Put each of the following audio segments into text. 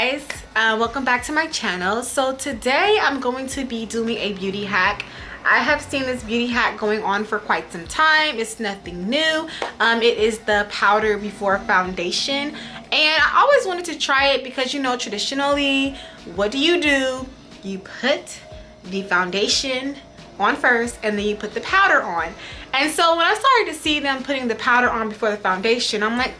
guys, welcome back to my channel. So today I'm going to be doing a beauty hack. I have seen this beauty hack going on for quite some time. It's nothing new. It is the powder before foundation, and I always wanted to try it because, you know, traditionally what do? You put the foundation on first and then you put the powder on. And so when I started to see them putting the powder on before the foundation, I'm like,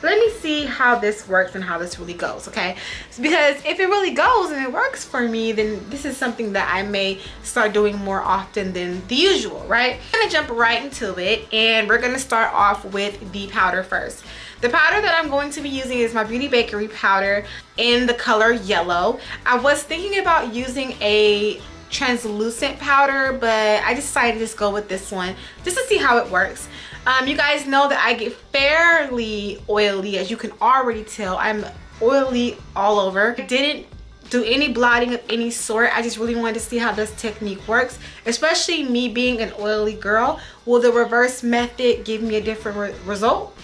let me see how this works and how this really goes, okay? Because if it really goes and it works for me, then this is something that I may start doing more often than the usual, right? I'm gonna jump right into it, and we're gonna start off with the powder first. The powder that I'm going to be using is my Beauty Bakerie powder in the color yellow. I was thinking about using a translucent powder, but I decided to just go with this one just to see how it works. You guys know that I get fairly oily, as you can already tell. I'm oily all over. I didn't do any blotting of any sort. I just really wanted to see how this technique works, especially me being an oily girl. Will the reverse method give me a different result?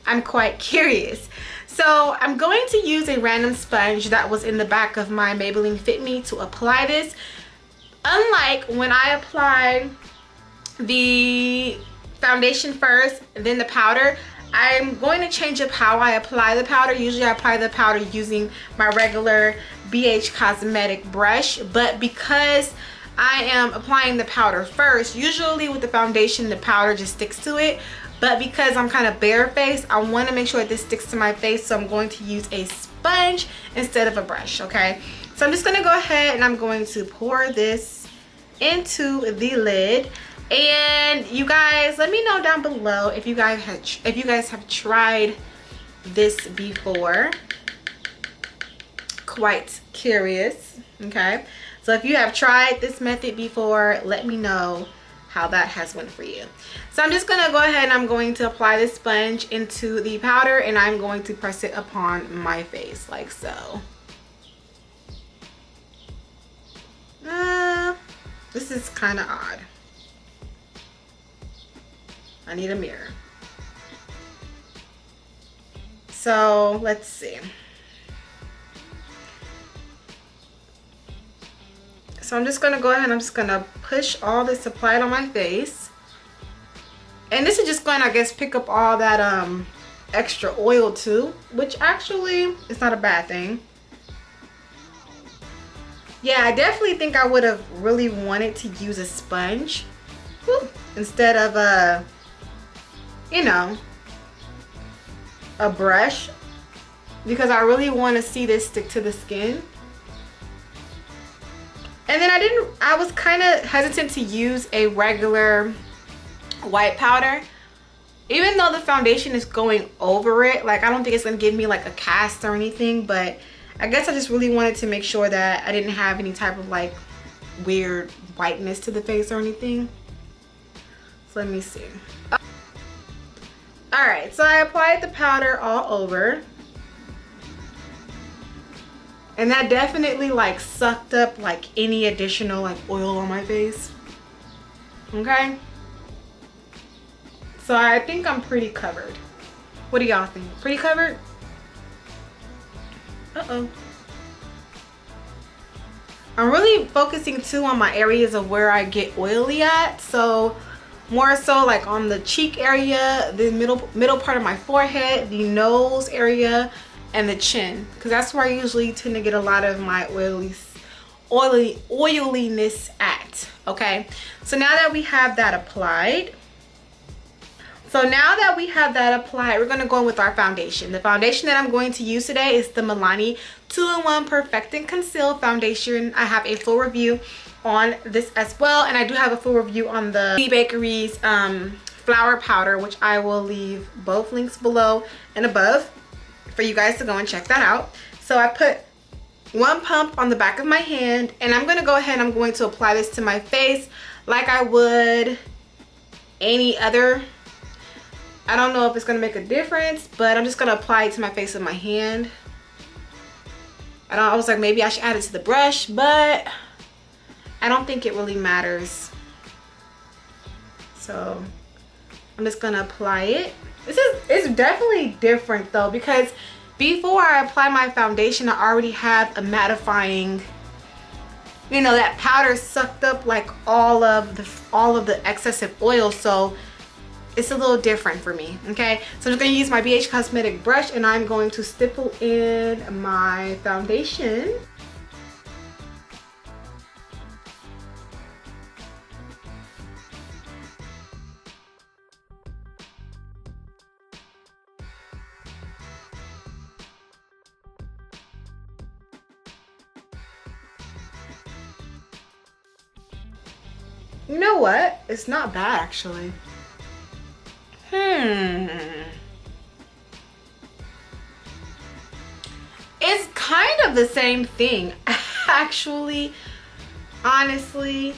I'm quite curious. So I'm going to use a random sponge that was in the back of my Maybelline Fit Me to apply this. Unlike when I applied the foundation first and then the powder, I'm going to change up how I apply the powder. Usually I apply the powder using my regular BH Cosmetic brush, but because I am applying the powder first, usually with the foundation the powder just sticks to it, but because I'm kind of barefaced, I want to make sure that this sticks to my face, so I'm going to use a sponge instead of a brush, okay? So I'm just going to go ahead and I'm going to pour this into the lid. And you guys, let me know down below if you guys have tried this before. Quite curious. Okay, so if you have tried this method before, let me know how that has went for you. So I'm just gonna go ahead and I'm going to apply this sponge into the powder, and I'm going to press it upon my face like so. This is kind of odd. I need a mirror. So let's see. So I'm just gonna go ahead and I'm just gonna push all this, apply it on my face. And this is just going to, I guess, pick up all that extra oil too, which actually is not a bad thing. Yeah, I definitely think I would have really wanted to use a sponge instead of a, you know, a brush, because I really want to see this stick to the skin. And then I was kind of hesitant to use a regular white powder, even though the foundation is going over it. Like, I don't think it's gonna give me like a cast or anything, but I guess I just really wanted to make sure that I didn't have any type of like weird whiteness to the face or anything. So let me see. Alright, so I applied the powder all over, and that definitely like sucked up like any additional like oil on my face. Okay, so I think I'm pretty covered. What do y'all think? Pretty covered? Uh-oh. I'm really focusing too on my areas of where I get oily at, so more so like on the cheek area, the middle part of my forehead, the nose area, and the chin, because that's where I usually tend to get a lot of my oiliness at. Okay, so now that we have that applied, we're going to go in with our foundation. The foundation that I'm going to use today is the Milani 2-in-1 Perfect and Conceal Foundation. I have a full review on this as well, and I do have a full review on the Beauty Bakerie's flower powder, which I will leave both links below and above for you guys to go and check that out. So I put one pump on the back of my hand, and I'm going to go ahead and I'm going to apply this to my face like I would any other. I don't know if it's going to make a difference, but I'm just going to apply it to my face with my hand. I was like, maybe I should add it to the brush, but I don't think it really matters. So I'm just going to apply it. It's definitely different though, because before I apply my foundation, I already have a mattifying, you know, that powder sucked up like all of the excessive oil, so it's a little different for me. Okay, so I'm just going to use my BH Cosmetic brush, and I'm going to stipple in my foundation. You know what? It's not bad actually. It's kind of the same thing actually, honestly.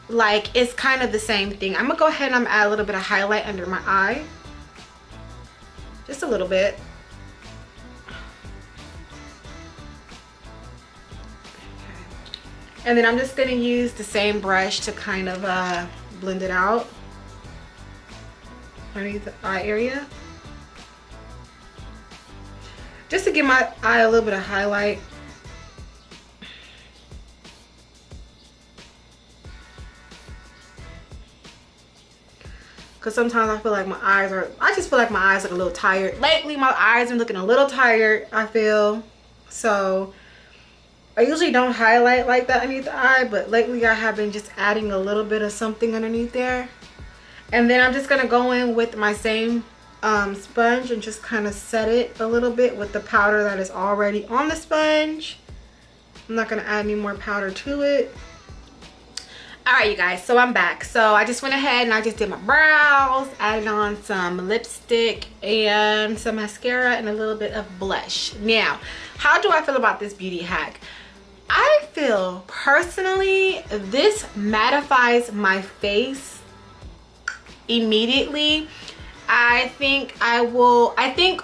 Like, it's kind of the same thing. I'm gonna go ahead and I'm gonna add a little bit of highlight under my eye, just a little bit. And then I'm just gonna use the same brush to kind of blend it out underneath the eye area, just to give my eye a little bit of highlight. Because sometimes I feel like my eyes are, I just feel like my eyes look a little tired. Lately my eyes are looking a little tired, I feel. So I usually don't highlight like that underneath the eye, but lately I have been just adding a little bit of something underneath there. And then I'm just gonna go in with my same sponge and just kind of set it a little bit with the powder that is already on the sponge. I'm not gonna add any more powder to it. All right, you guys, so I'm back. So I just went ahead and I just did my brows, added on some lipstick and some mascara and a little bit of blush. Now, how do I feel about this beauty hack? I feel personally this mattifies my face immediately. I think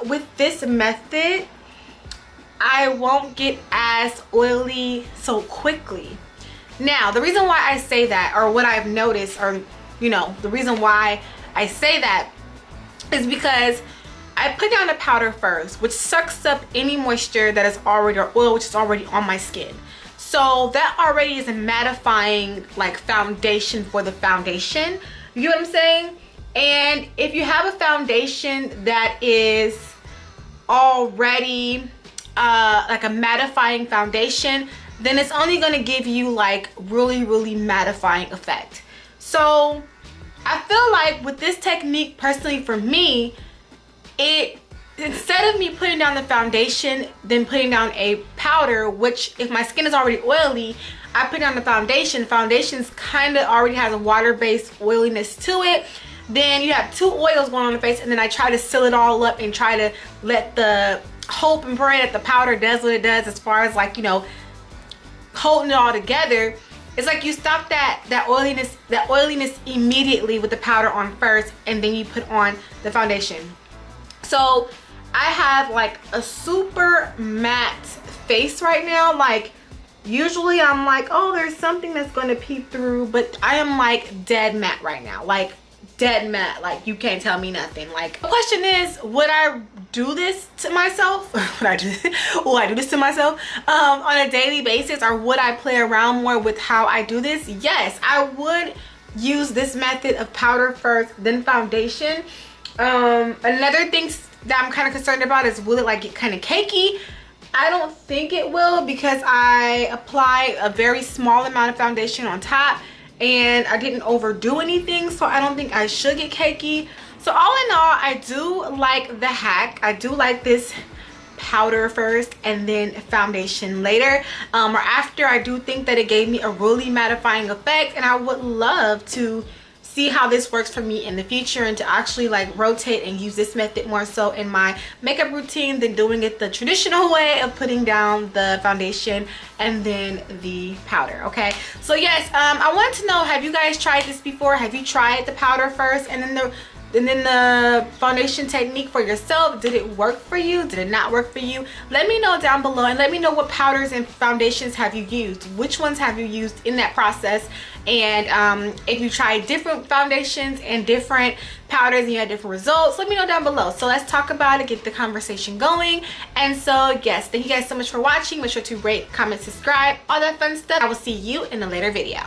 with this method I won't get as oily so quickly. Now, the reason why I say that, or what I've noticed, or you know, the reason why I say that is because I put down the powder first, which sucks up any moisture that is already, or oil which is already on my skin. So that already is a mattifying like foundation for the foundation. You know what I'm saying? And if you have a foundation that is already like a mattifying foundation, then it's only going to give you like really mattifying effect. So I feel like with this technique, personally for me, it, instead of me putting down the foundation then putting down a powder, which if my skin is already oily, I put down the foundation. Foundation's kind of already has a water-based oiliness to it. Then you have two oils going on the face, and then I try to seal it all up and try to let the hope and pray that the powder does what it does as far as like, you know, holding it all together. It's like you stop that oiliness immediately with the powder on first, and then you put on the foundation. So I have like a super matte face right now. Like usually I'm like, oh, there's something that's going to peep through, but I am like dead matte right now, like dead matte. Like you can't tell me nothing. Like the question is, would I do this to myself? Will I do this to myself on a daily basis, or would I play around more with how I do this? Yes, I would use this method of powder first then foundation. Another thing that I'm kind of concerned about is, will it like get kind of cakey? I don't think it will, because I apply a very small amount of foundation on top and I didn't overdo anything, so I don't think I should get cakey. So all in all, I do like the hack. I do like this powder first and then foundation later, or after. I do think that it gave me a really mattifying effect, and I would love to see how this works for me in the future, and to actually like rotate and use this method more so in my makeup routine than doing it the traditional way of putting down the foundation and then the powder. Okay, so yes, I wanted to know, have you guys tried this before? Have you tried the powder first and then And then the foundation technique for yourself, did it work for you? Did it not work for you? Let me know down below, and let me know what powders and foundations have you used. Which ones have you used in that process? And if you tried different foundations and different powders and you had different results, let me know down below. So let's talk about it, get the conversation going. And so yes, thank you guys so much for watching. Make sure to rate, comment, subscribe, all that fun stuff. I will see you in a later video.